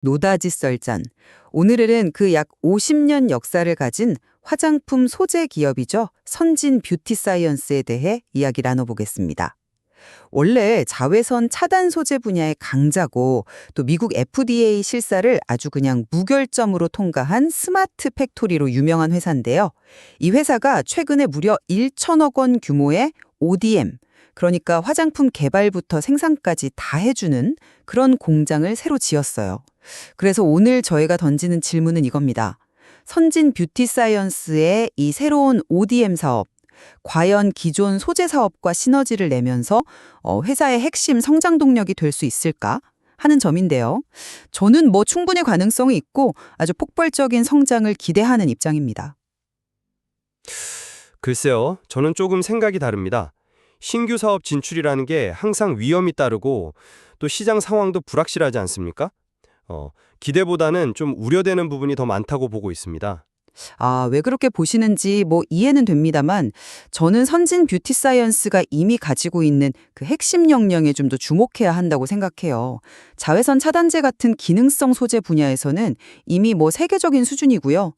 노다지 썰잔. 오늘은 그 약 50년 역사를 가진 화장품 소재 기업이죠. 선진 뷰티 사이언스에 대해 이야기 나눠보겠습니다. 원래 자외선 차단 소재 분야의 강자고 또 미국 FDA 실사를 아주 그냥 무결점으로 통과한 스마트 팩토리로 유명한 회사인데요. 이 회사가 최근에 무려 1천억 원 규모의 ODM, 그러니까 화장품 개발부터 생산까지 다 해주는 그런 공장을 새로 지었어요. 그래서 오늘 저희가 던지는 질문은 이겁니다. 선진 뷰티 사이언스의 이 새로운 ODM 사업, 과연 기존 소재 사업과 시너지를 내면서 회사의 핵심 성장 동력이 될 수 있을까 하는 점인데요. 저는 충분히 가능성이 있고 아주 폭발적인 성장을 기대하는 입장입니다. 글쎄요, 저는 조금 생각이 다릅니다. 신규 사업 진출이라는 게 항상 위험이 따르고 또 시장 상황도 불확실하지 않습니까? 기대보다는 좀 우려되는 부분이 더 많다고 보고 있습니다. 왜 그렇게 보시는지 이해는 됩니다만 저는 선진 뷰티 사이언스가 이미 가지고 있는 그 핵심 역량에 좀 더 주목해야 한다고 생각해요. 자외선 차단제 같은 기능성 소재 분야에서는 이미 세계적인 수준이고요.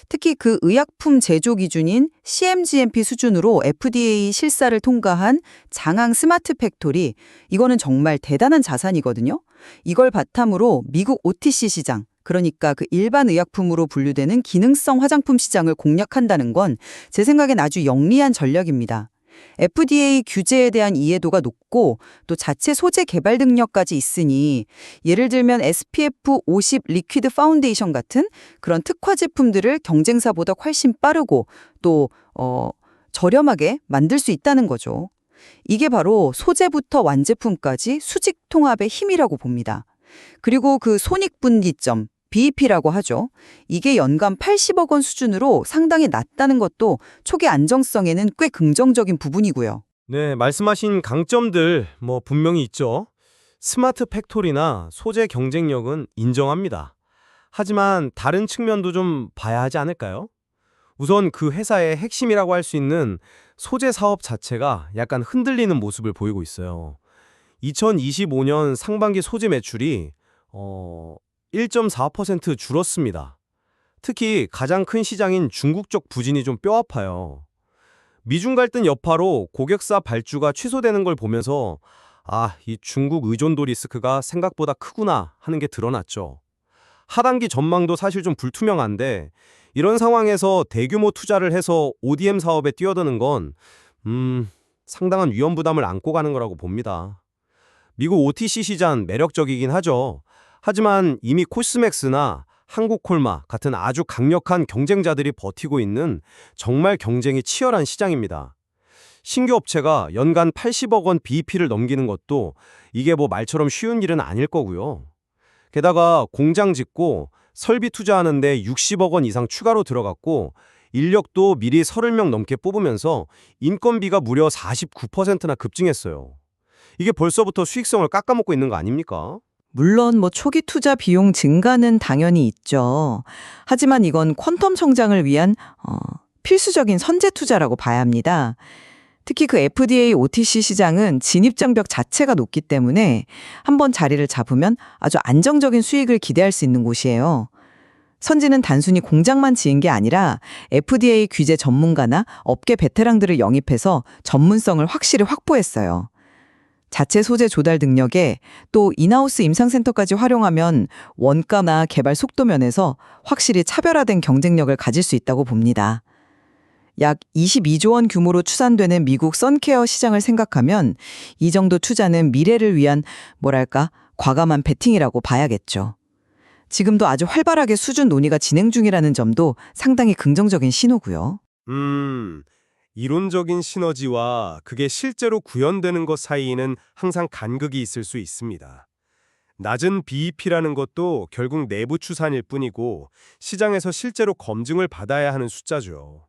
특히 그 의약품 제조 기준인 CMGMP 수준으로 FDA 실사를 통과한 장항 스마트 팩토리, 이거는 정말 대단한 자산이거든요. 이걸 바탕으로 미국 OTC 시장, 그러니까 그 일반 의약품으로 분류되는 기능성 화장품 시장을 공략한다는 건 제 생각엔 아주 영리한 전략입니다. FDA 규제에 대한 이해도가 높고 또 자체 소재 개발 능력까지 있으니 예를 들면 SPF 50 리퀴드 파운데이션 같은 그런 특화 제품들을 경쟁사보다 훨씬 빠르고 또 저렴하게 만들 수 있다는 거죠. 이게 바로 소재부터 완제품까지 수직 통합의 힘이라고 봅니다. 그리고 그 손익분기점, BEP라고 하죠. 이게 연간 80억 원 수준으로 상당히 낮다는 것도 초기 안정성에는 꽤 긍정적인 부분이고요. 네, 말씀하신 강점들 분명히 있죠. 스마트 팩토리나 소재 경쟁력은 인정합니다. 하지만 다른 측면도 좀 봐야 하지 않을까요? 우선 그 회사의 핵심이라고 할 수 있는 소재 사업 자체가 약간 흔들리는 모습을 보이고 있어요. 2025년 상반기 소재 매출이 1.4% 줄었습니다. 특히 가장 큰 시장인 중국 쪽 부진이 좀 뼈아파요. 미중 갈등 여파로 고객사 발주가 취소되는 걸 보면서 이 중국 의존도 리스크가 생각보다 크구나 하는 게 드러났죠. 하반기 전망도 사실 좀 불투명한데 이런 상황에서 대규모 투자를 해서 ODM 사업에 뛰어드는 건 상당한 위험 부담을 안고 가는 거라고 봅니다. 미국 OTC 시장 매력적이긴 하죠. 하지만 이미 코스맥스나 한국콜마 같은 아주 강력한 경쟁자들이 버티고 있는 정말 경쟁이 치열한 시장입니다. 신규 업체가 연간 80억 원 BEP를 넘기는 것도 이게 말처럼 쉬운 일은 아닐 거고요. 게다가 공장 짓고 설비 투자하는데 60억 원 이상 추가로 들어갔고 인력도 미리 30명 넘게 뽑으면서 인건비가 무려 49%나 급증했어요. 이게 벌써부터 수익성을 깎아먹고 있는 거 아닙니까? 물론 초기 투자 비용 증가는 당연히 있죠. 하지만 이건 퀀텀 성장을 위한 필수적인 선제 투자라고 봐야 합니다. 특히 그 FDA OTC 시장은 진입장벽 자체가 높기 때문에 한번 자리를 잡으면 아주 안정적인 수익을 기대할 수 있는 곳이에요. 선진은 단순히 공장만 지은 게 아니라 FDA 규제 전문가나 업계 베테랑들을 영입해서 전문성을 확실히 확보했어요. 자체 소재 조달 능력에 또 인하우스 임상센터까지 활용하면 원가나 개발 속도 면에서 확실히 차별화된 경쟁력을 가질 수 있다고 봅니다. 약 22조 원 규모로 추산되는 미국 선케어 시장을 생각하면 이 정도 투자는 미래를 위한 과감한 베팅이라고 봐야겠죠. 지금도 아주 활발하게 수준 논의가 진행 중이라는 점도 상당히 긍정적인 신호고요. 이론적인 시너지와 그게 실제로 구현되는 것 사이에는 항상 간극이 있을 수 있습니다. 낮은 BEP라는 것도 결국 내부 추산일 뿐이고 시장에서 실제로 검증을 받아야 하는 숫자죠.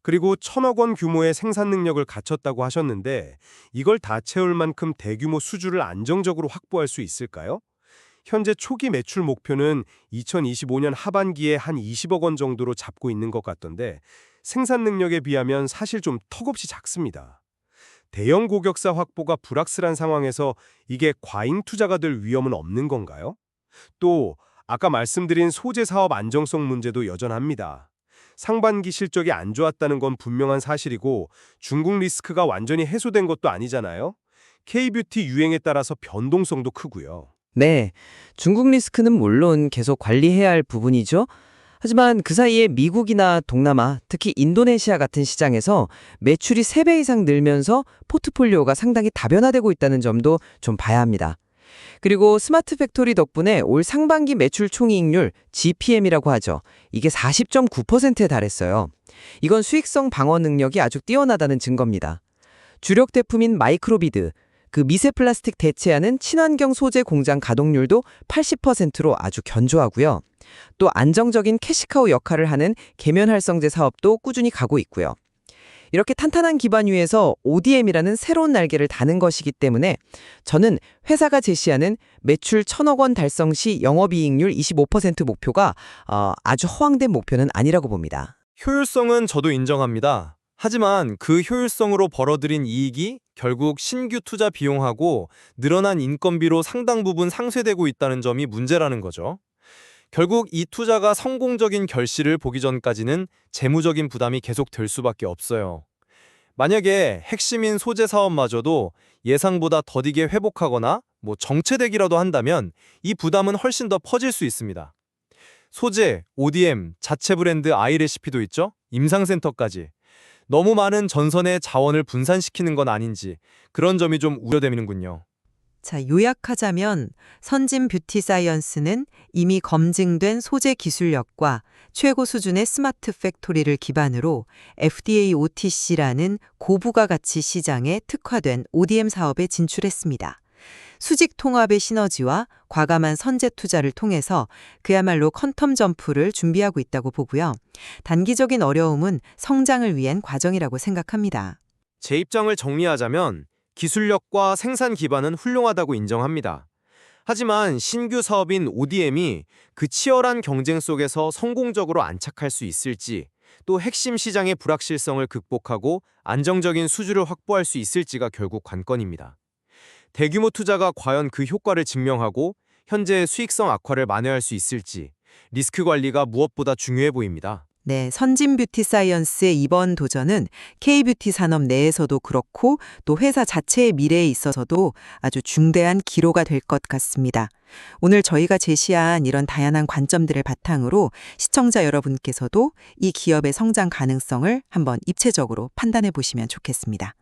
그리고 1,000억 원 규모의 생산 능력을 갖췄다고 하셨는데 이걸 다 채울 만큼 대규모 수주를 안정적으로 확보할 수 있을까요? 현재 초기 매출 목표는 2025년 하반기에 한 20억 원 정도로 잡고 있는 것 같던데 생산 능력에 비하면 사실 좀 턱없이 작습니다. 대형 고객사 확보가 불확실한 상황에서 이게 과잉 투자가 될 위험은 없는 건가요? 또 아까 말씀드린 소재 사업 안정성 문제도 여전합니다. 상반기 실적이 안 좋았다는 건 분명한 사실이고 중국 리스크가 완전히 해소된 것도 아니잖아요. K뷰티 유행에 따라서 변동성도 크고요. 네, 중국 리스크는 물론 계속 관리해야 할 부분이죠. 하지만 그 사이에 미국이나 동남아, 특히 인도네시아 같은 시장에서 매출이 3배 이상 늘면서 포트폴리오가 상당히 다변화되고 있다는 점도 좀 봐야 합니다. 그리고 스마트 팩토리 덕분에 올 상반기 매출 총이익률 GPM이라고 하죠. 이게 40.9%에 달했어요. 이건 수익성 방어 능력이 아주 뛰어나다는 증거입니다. 주력 제품인 마이크로비드, 그 미세 플라스틱 대체하는 친환경 소재 공장 가동률도 80%로 아주 견조하고요. 또 안정적인 캐시카우 역할을 하는 계면활성제 사업도 꾸준히 가고 있고요. 이렇게 탄탄한 기반 위에서 ODM이라는 새로운 날개를 다는 것이기 때문에 저는 회사가 제시하는 매출 1,000억 원 달성 시 영업이익률 25% 목표가 아주 허황된 목표는 아니라고 봅니다. 효율성은 저도 인정합니다. 하지만 그 효율성으로 벌어들인 이익이 결국 신규 투자 비용하고 늘어난 인건비로 상당 부분 상쇄되고 있다는 점이 문제라는 거죠. 결국 이 투자가 성공적인 결실을 보기 전까지는 재무적인 부담이 계속될 수밖에 없어요. 만약에 핵심인 소재 사업마저도 예상보다 더디게 회복하거나 정체되기라도 한다면 이 부담은 훨씬 더 퍼질 수 있습니다. 소재, ODM, 자체 브랜드 아이레시피도 있죠? 임상센터까지. 너무 많은 전선의 자원을 분산시키는 건 아닌지 그런 점이 좀 우려되는군요. 자, 요약하자면 선진 뷰티 사이언스는 이미 검증된 소재 기술력과 최고 수준의 스마트 팩토리를 기반으로 FDA OTC라는 고부가 가치 시장에 특화된 ODM 사업에 진출했습니다. 수직 통합의 시너지와 과감한 선제 투자를 통해서 그야말로 퀀텀 점프를 준비하고 있다고 보고요. 단기적인 어려움은 성장을 위한 과정이라고 생각합니다. 제 입장을 정리하자면 기술력과 생산 기반은 훌륭하다고 인정합니다. 하지만 신규 사업인 ODM이 그 치열한 경쟁 속에서 성공적으로 안착할 수 있을지, 또 핵심 시장의 불확실성을 극복하고 안정적인 수주를 확보할 수 있을지가 결국 관건입니다. 대규모 투자가 과연 그 효과를 증명하고 현재의 수익성 악화를 만회할 수 있을지 리스크 관리가 무엇보다 중요해 보입니다. 네, 선진 뷰티 사이언스의 이번 도전은 K뷰티 산업 내에서도 그렇고 또 회사 자체의 미래에 있어서도 아주 중대한 기로가 될 것 같습니다. 오늘 저희가 제시한 이런 다양한 관점들을 바탕으로 시청자 여러분께서도 이 기업의 성장 가능성을 한번 입체적으로 판단해 보시면 좋겠습니다.